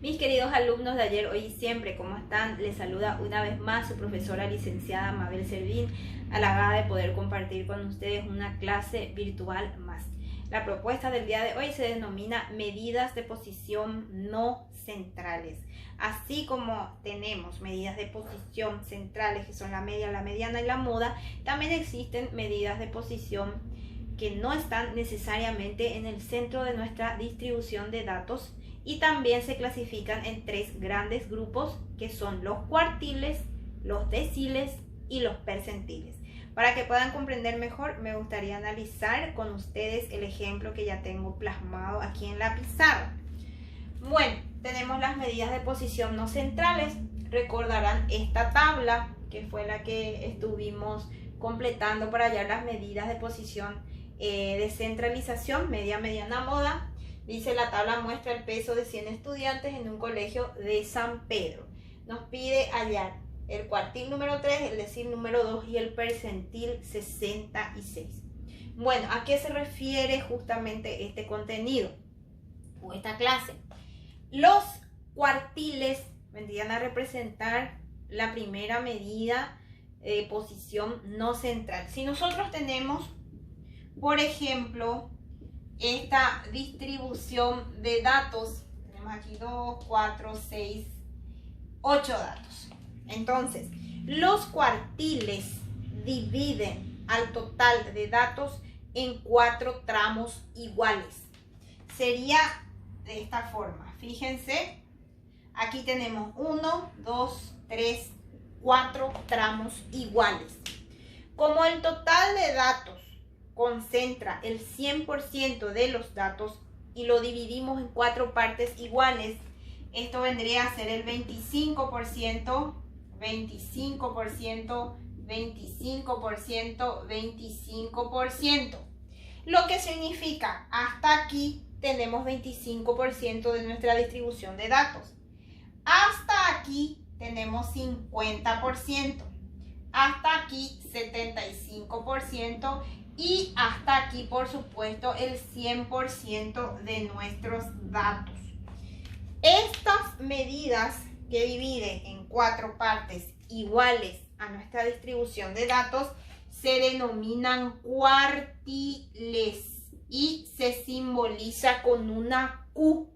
Mis queridos alumnos de ayer, hoy y siempre, ¿cómo están? Les saluda una vez más su profesora licenciada Mabel Servín, halagada de poder compartir con ustedes una clase virtual más. La propuesta del día de hoy se denomina medidas de posición no centrales. Así como tenemos medidas de posición centrales, que son la media, la mediana y la moda, también existen medidas de posición que no están necesariamente en el centro de nuestra distribución de datos y también se clasifican en tres grandes grupos que son los cuartiles, los deciles y los percentiles. Para que puedan comprender mejor, me gustaría analizar con ustedes el ejemplo que ya tengo plasmado aquí en la pizarra. Bueno, tenemos las medidas de posición no centrales. Recordarán esta tabla que fue la que estuvimos completando para hallar las medidas de posición de centralización, media, mediana, moda. Dice: la tabla muestra el peso de 100 estudiantes en un colegio de San Pedro. Nos pide hallar el cuartil número 3, el decil número 2 y el percentil 66. Bueno, ¿a qué se refiere justamente este contenido o esta clase? Los cuartiles vendrían a representar la primera medida de posición no central. Si nosotros tenemos, por ejemplo, esta distribución de datos, tenemos aquí 2, 4, 6, 8 datos. Entonces, los cuartiles dividen al total de datos en 4 tramos iguales. Sería de esta forma. Fíjense, aquí tenemos 1, 2, 3, 4 tramos iguales. Como el total de datos concentra el 100% de los datos y lo dividimos en 4 partes iguales, esto vendría a ser el 25%, 25%, 25%, 25%. Lo que significa, hasta aquí tenemos 25% de nuestra distribución de datos. Hasta aquí tenemos 50%. Hasta aquí 75%. Y hasta aquí, por supuesto, el 100% de nuestros datos. Estas medidas que dividen en 4 partes iguales a nuestra distribución de datos se denominan cuartiles y se simboliza con una Q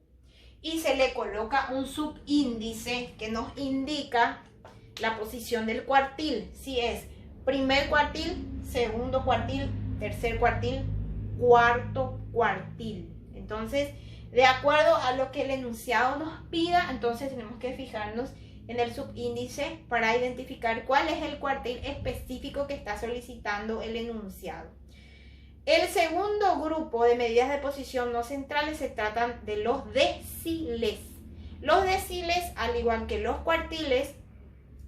y se le coloca un subíndice que nos indica la posición del cuartil. Si es primer cuartil, segundo cuartil, tercer cuartil, cuarto cuartil. Entonces, de acuerdo a lo que el enunciado nos pida, entonces tenemos que fijarnos en el subíndice para identificar cuál es el cuartil específico que está solicitando el enunciado. El segundo grupo de medidas de posición no centrales se tratan de los deciles. Los deciles, al igual que los cuartiles,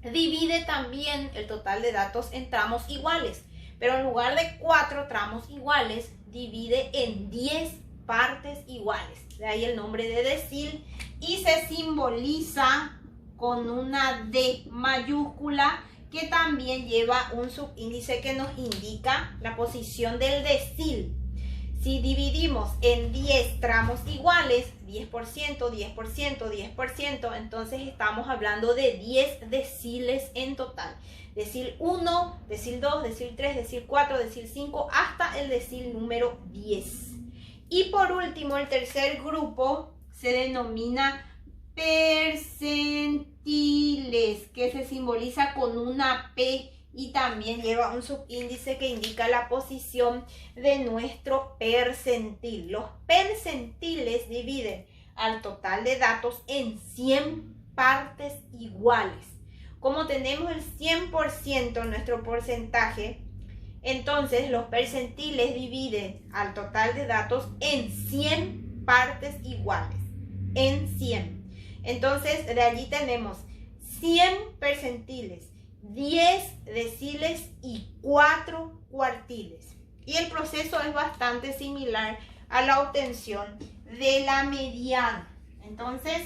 divide también el total de datos en tramos iguales, pero en lugar de 4 tramos iguales, divide en 10 partes iguales. De ahí el nombre de decil y se simboliza con una D mayúscula que también lleva un subíndice que nos indica la posición del decil. Si dividimos en 10 tramos iguales, 10%, 10%, 10%, entonces estamos hablando de 10 deciles en total. Decil 1, decil 2, decil 3, decil 4, decil 5, hasta el decil número 10. Y por último, el tercer grupo se denomina percentiles, que se simboliza con una P y también lleva un subíndice que indica la posición de nuestro percentil. Los percentiles dividen al total de datos en 100 partes iguales. Como tenemos el 100% en nuestro porcentaje, entonces los percentiles dividen al total de datos en 100 partes iguales. En 100. Entonces de allí tenemos 100 percentiles, 10 deciles y 4 cuartiles. Y el proceso es bastante similar a la obtención de la mediana. Entonces,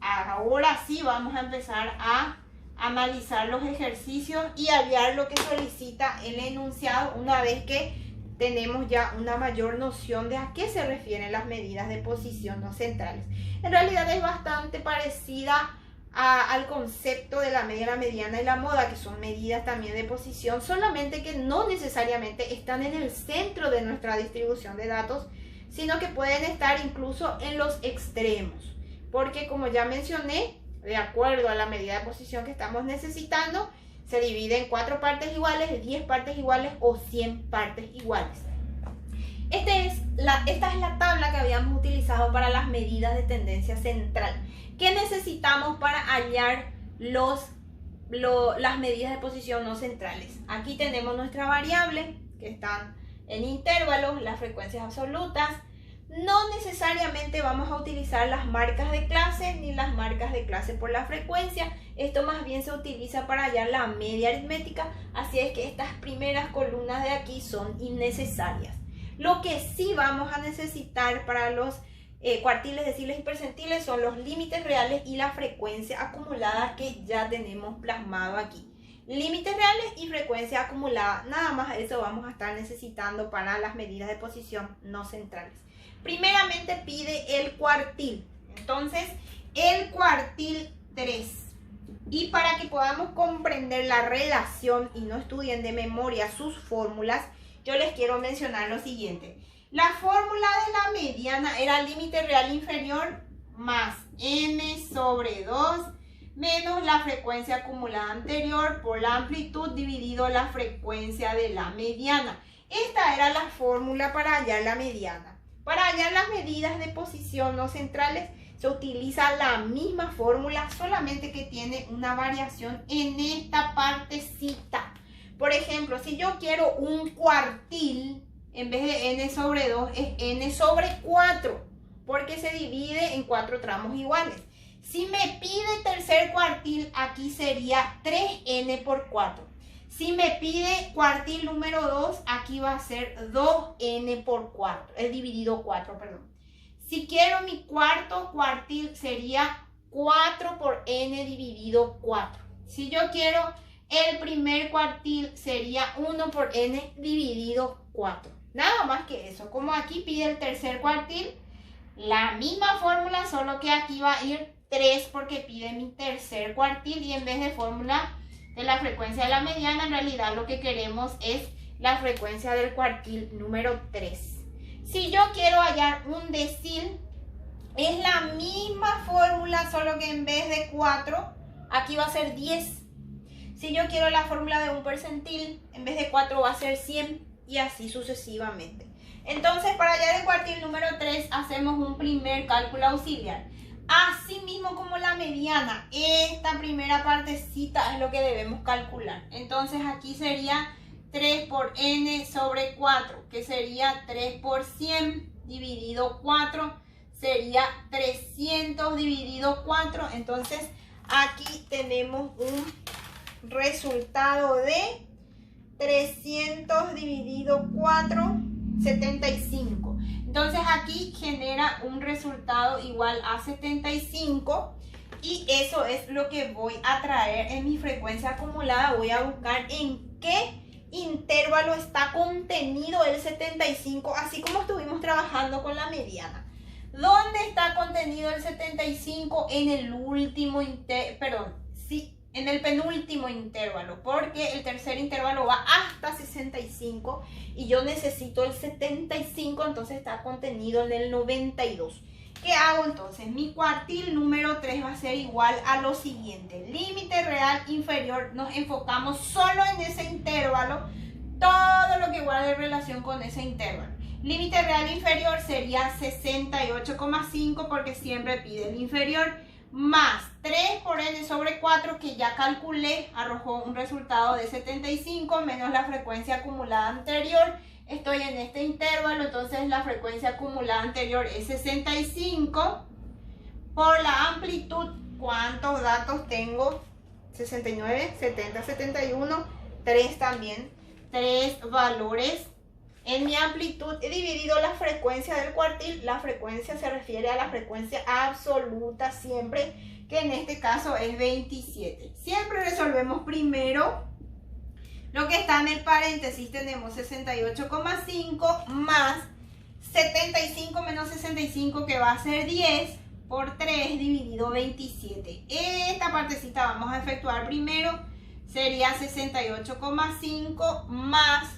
ahora sí vamos a empezar a analizar los ejercicios y hallar lo que solicita el enunciado una vez que tenemos ya una mayor noción de a qué se refieren las medidas de posición no centrales. En realidad es bastante parecida al concepto de la media, la mediana y la moda, que son medidas también de posición, solamente que no necesariamente están en el centro de nuestra distribución de datos, sino que pueden estar incluso en los extremos, porque como ya mencioné, de acuerdo a la medida de posición que estamos necesitando, se divide en 4 partes iguales, 10 partes iguales o 100 partes iguales. Esta es la tabla que habíamos utilizado para las medidas de tendencia central. ¿Qué necesitamos para hallar las medidas de posición no centrales? Aquí tenemos nuestra variable, que están en intervalos, las frecuencias absolutas. No necesariamente vamos a utilizar las marcas de clase ni las marcas de clase por la frecuencia. Esto más bien se utiliza para hallar la media aritmética, así es que estas primeras columnas de aquí son innecesarias. Lo que sí vamos a necesitar para los cuartiles, deciles y percentiles son los límites reales y la frecuencia acumulada, que ya tenemos plasmado aquí. Límites reales y frecuencia acumulada, nada más eso vamos a estar necesitando para las medidas de posición no centrales. Primeramente pide el cuartil, entonces el cuartil 3. Y para que podamos comprender la relación y no estudien de memoria sus fórmulas, yo les quiero mencionar lo siguiente. La fórmula de la mediana era límite real inferior más n sobre 2 menos la frecuencia acumulada anterior por la amplitud dividido la frecuencia de la mediana. Esta era la fórmula para hallar la mediana. Para hallar las medidas de posición no centrales se utiliza la misma fórmula, solamente que tiene una variación en esta partecita. Por ejemplo, si yo quiero un cuartil, en vez de n sobre 2 es n sobre 4, porque se divide en 4 tramos iguales. Si me pide tercer cuartil, aquí sería 3n por 4. Si me pide cuartil número 2, aquí va a ser 2n por 4, es dividido 4, perdón. Si quiero mi cuarto cuartil, sería 4 por n dividido 4. Si yo quiero el primer cuartil, sería 1 por n dividido 4. Nada más que eso. Como aquí pide el tercer cuartil, la misma fórmula, solo que aquí va a ir 3 porque pide mi tercer cuartil, y en vez de fórmula de la frecuencia de la mediana, en realidad lo que queremos es la frecuencia del cuartil número 3. Si yo quiero hallar un decil, es la misma fórmula, solo que en vez de 4, aquí va a ser 10. Si yo quiero la fórmula de un percentil, en vez de 4 va a ser 100, y así sucesivamente. Entonces, para hallar el cuartil número 3, hacemos un primer cálculo auxiliar. Así mismo como la mediana, esta primera partecita es lo que debemos calcular. Entonces, aquí sería 3 por n sobre 4, que sería 3 por 100 dividido 4, sería 300 dividido 4. Entonces, aquí tenemos un resultado de 300 dividido 4, 75. Entonces aquí genera un resultado igual a 75, y eso es lo que voy a traer en mi frecuencia acumulada. Voy a buscar en qué intervalo está contenido el 75, así como estuvimos trabajando con la mediana. ¿Dónde está contenido el 75? En el último en el penúltimo intervalo, porque el tercer intervalo va hasta 65 y yo necesito el 75, entonces está contenido en el 92. ¿Qué hago entonces? Mi cuartil número 3 va a ser igual a lo siguiente. Límite real inferior, nos enfocamos solo en ese intervalo, todo lo que guarde relación con ese intervalo. Límite real inferior sería 68,5 porque siempre pide el inferior, más 3 por n sobre 4 que ya calculé, arrojó un resultado de 75, menos la frecuencia acumulada anterior. Estoy en este intervalo, entonces la frecuencia acumulada anterior es 65 por la amplitud. ¿Cuántos datos tengo? 69, 70, 71, 3 también, 3 valores. En mi amplitud he dividido la frecuencia del cuartil. La frecuencia se refiere a la frecuencia absoluta siempre, que en este caso es 27. Siempre resolvemos primero Lo que está en el paréntesis tenemos 68,5 más 75 menos 65, que va a ser 10 por 3 dividido 27. Esta partecita vamos a efectuar primero. Sería 68,5 más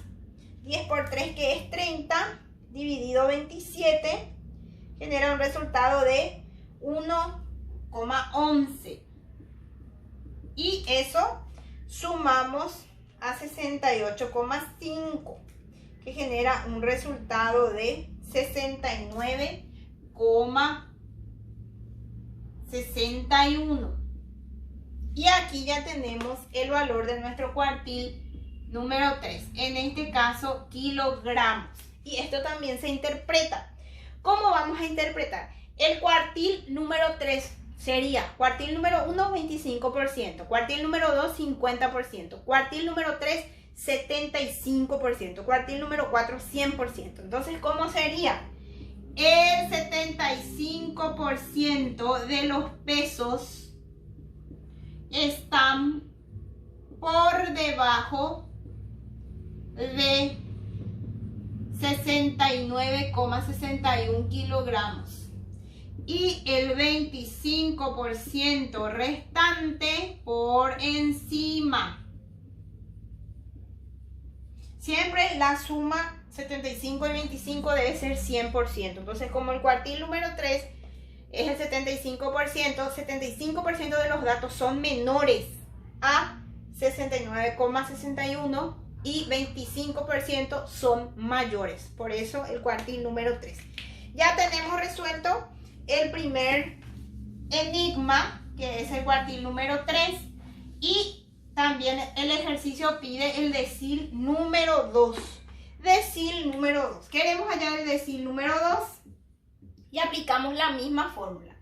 10 por 3, que es 30, dividido 27. Genera un resultado de 1,11. Y eso sumamos a 68,5, que genera un resultado de 69,61. Y aquí ya tenemos el valor de nuestro cuartil número 3, en este caso kilogramos. Y esto también se interpreta. ¿Cómo vamos a interpretar? El cuartil número 3 sería cuartil número 1, 25%, cuartil número 2, 50%, cuartil número 3, 75%, cuartil número 4, 100%. Entonces, ¿cómo sería? El 75% de los pesos están por debajo de 69,61 kilogramos y el 25% restante por encima. Siempre la suma 75 y 25 debe ser 100%. Entonces, como el cuartil número 3 es el 75% de los datos son menores a 69,61 y 25% son mayores. Por eso el cuartil número 3. Ya tenemos resuelto el primer enigma, que es el cuartil número 3. Y también el ejercicio pide el decil número 2. Decil número 2. Queremos hallar el decil número 2 y aplicamos la misma fórmula.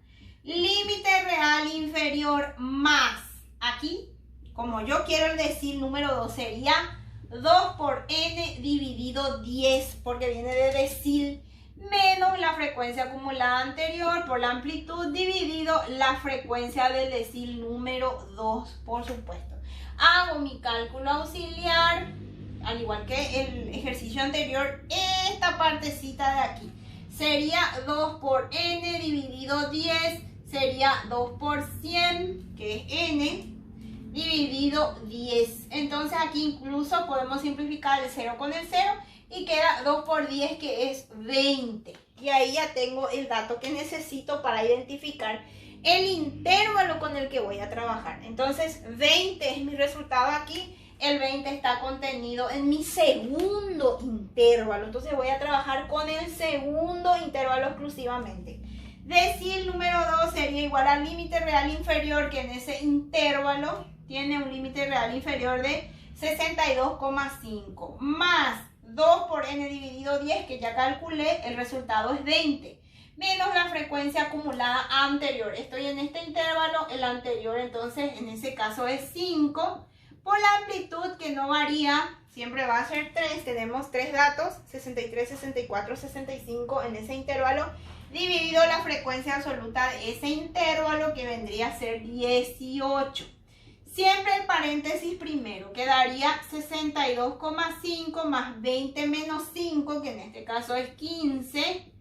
Límite real inferior más. Aquí, como yo quiero el decil número 2, sería 2 por n dividido 10, porque viene de decil, menos la frecuencia acumulada anterior por la amplitud dividido la frecuencia del decil número 2, por supuesto. Hago mi cálculo auxiliar, al igual que el ejercicio anterior, esta partecita de aquí. Sería 2 por n dividido 10, sería 2 por 100, que es n, dividido 10. Entonces aquí incluso podemos simplificar el 0 con el 0 y queda 2 por 10, que es 20. Y ahí ya tengo el dato que necesito para identificar el intervalo con el que voy a trabajar. Entonces 20 es mi resultado aquí. El 20 está contenido en mi segundo intervalo. Entonces voy a trabajar con el segundo intervalo exclusivamente. Decil número 2 sería igual al límite real inferior, que en ese intervalo tiene un límite real inferior de 62,5, más 2 por n dividido 10, que ya calculé, el resultado es 20, menos la frecuencia acumulada anterior. Estoy en este intervalo, el anterior entonces en ese caso es 5, por la amplitud que no varía, siempre va a ser 3, tenemos 3 datos, 63, 64, 65 en ese intervalo, dividido la frecuencia absoluta de ese intervalo, que vendría a ser 18. Siempre el paréntesis primero, quedaría 62,5 más 20 menos 5, que en este caso es 15,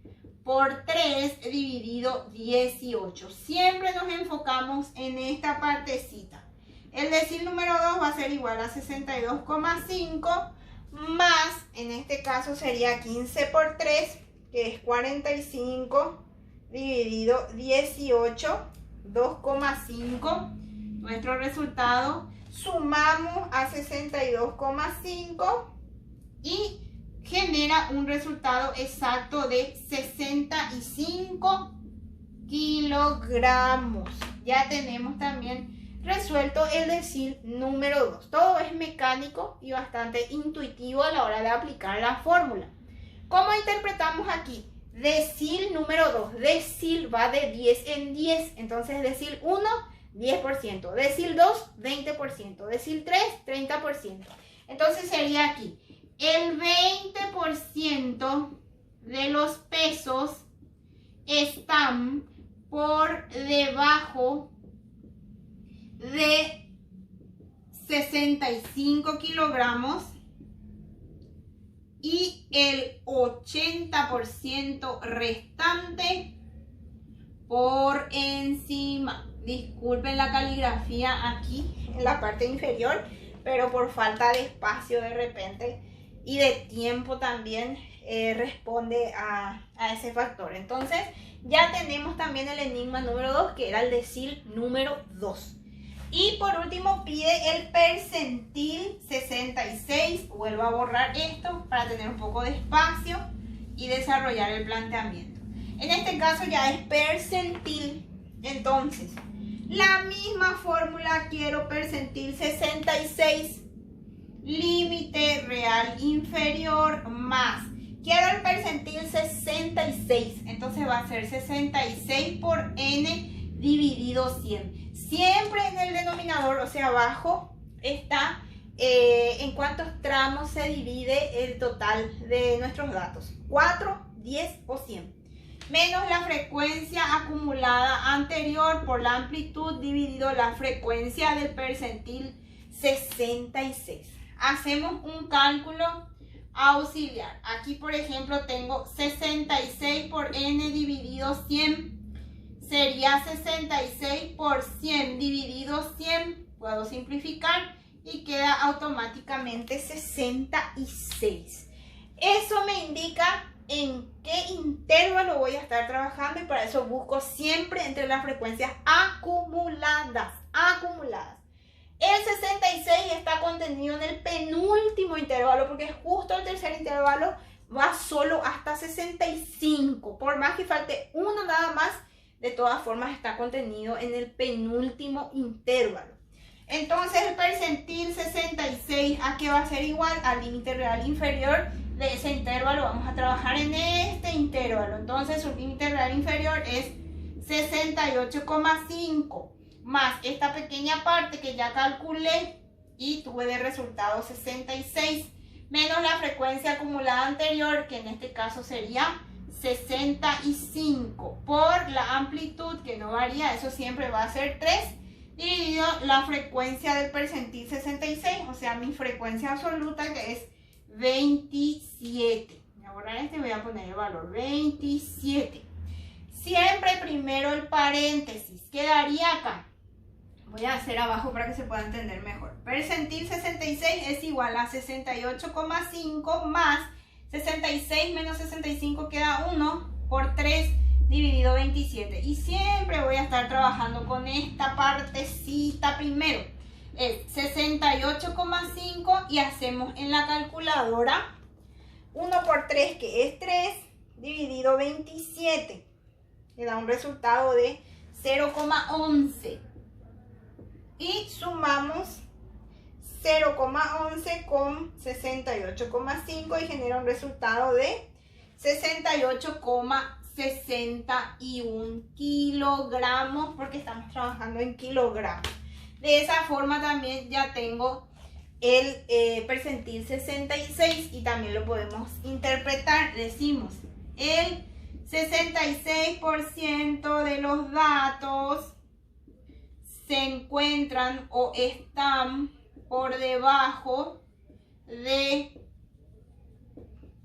por 3 dividido 18. Siempre nos enfocamos en esta partecita. El decil número 2 va a ser igual a 62,5 más, en este caso sería 15 por 3, que es 45, dividido 18, 2,5. Nuestro resultado, sumamos a 62,5 y genera un resultado exacto de 65 kilogramos. Ya tenemos también resuelto el decil número 2. Todo es mecánico y bastante intuitivo a la hora de aplicar la fórmula. ¿Cómo interpretamos aquí? Decil número 2. Decil va de 10 en 10. Entonces decil 1, 10%. Decil 2, 20%. Decil 3, 30%. Entonces sería aquí. El 20% de los pesos están por debajo de 65 kilogramos y el 80% restante por encima. Disculpen la caligrafía aquí en la parte inferior, pero por falta de espacio de repente y de tiempo también responde a ese factor. Entonces ya tenemos también el enigma número 2, que era el decil número 2. Y por último pide el percentil 66. Vuelvo a borrar esto para tener un poco de espacio y desarrollar el planteamiento. En este caso ya es percentil. Entonces, la misma fórmula, quiero percentil 66, límite real inferior más. Quiero el percentil 66, entonces va a ser 66 por n dividido 100. Siempre en el denominador, o sea, abajo está en cuántos tramos se divide el total de nuestros datos. 4, 10 o 100. Menos la frecuencia acumulada anterior por la amplitud dividido la frecuencia del percentil 66. Hacemos un cálculo auxiliar. Aquí, por ejemplo, tengo 66 por n dividido 100. Sería 66 por 100 dividido 100. Puedo simplificar y queda automáticamente 66. Eso me indica en qué intervalo voy a estar trabajando y para eso busco siempre entre las frecuencias acumuladas. El 66 está contenido en el penúltimo intervalo porque justo el tercer intervalo va solo hasta 65. Por más que falte uno nada más, de todas formas está contenido en el penúltimo intervalo. Entonces el percentil 66, ¿a qué va a ser igual? Al límite real inferior de ese intervalo. Vamos a trabajar en este intervalo. Entonces su límite real inferior es 68,5 más esta pequeña parte que ya calculé y tuve de resultado 66 menos la frecuencia acumulada anterior, que en este caso sería 65 por la amplitud, que no varía, eso siempre va a ser 3, dividido la frecuencia del percentil 66, o sea, mi frecuencia absoluta, que es 27. Voy a borrar este y voy a poner el valor 27. Siempre primero el paréntesis. Quedaría acá. Voy a hacer abajo para que se pueda entender mejor. Percentil 66 es igual a 68,5 más 66 menos 65 queda 1 por 3 dividido 27. Y siempre voy a estar trabajando con esta partecita primero. Es 68,5 y hacemos en la calculadora 1 por 3, que es 3, dividido 27. Le da un resultado de 0,11. Y sumamos 0,11 con 68,5 y genera un resultado de 68,61 kilogramos, porque estamos trabajando en kilogramos. De esa forma también ya tengo el percentil 66 y también lo podemos interpretar. Decimos, el 66% de los datos se encuentran o están por debajo de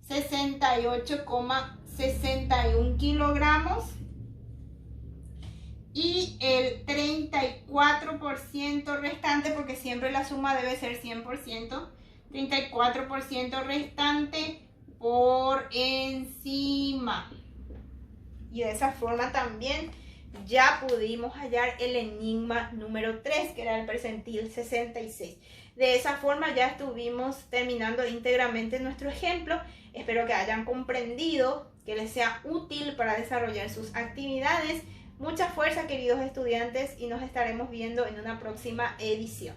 68,61 kilogramos y el 34% restante, porque siempre la suma debe ser 100%, 34% restante por encima. Y de esa forma también ya pudimos hallar el enigma número 3, que era el percentil 66. De esa forma ya estuvimos terminando íntegramente nuestro ejemplo. Espero que hayan comprendido, que les sea útil para desarrollar sus actividades. Mucha fuerza, queridos estudiantes, y nos estaremos viendo en una próxima edición.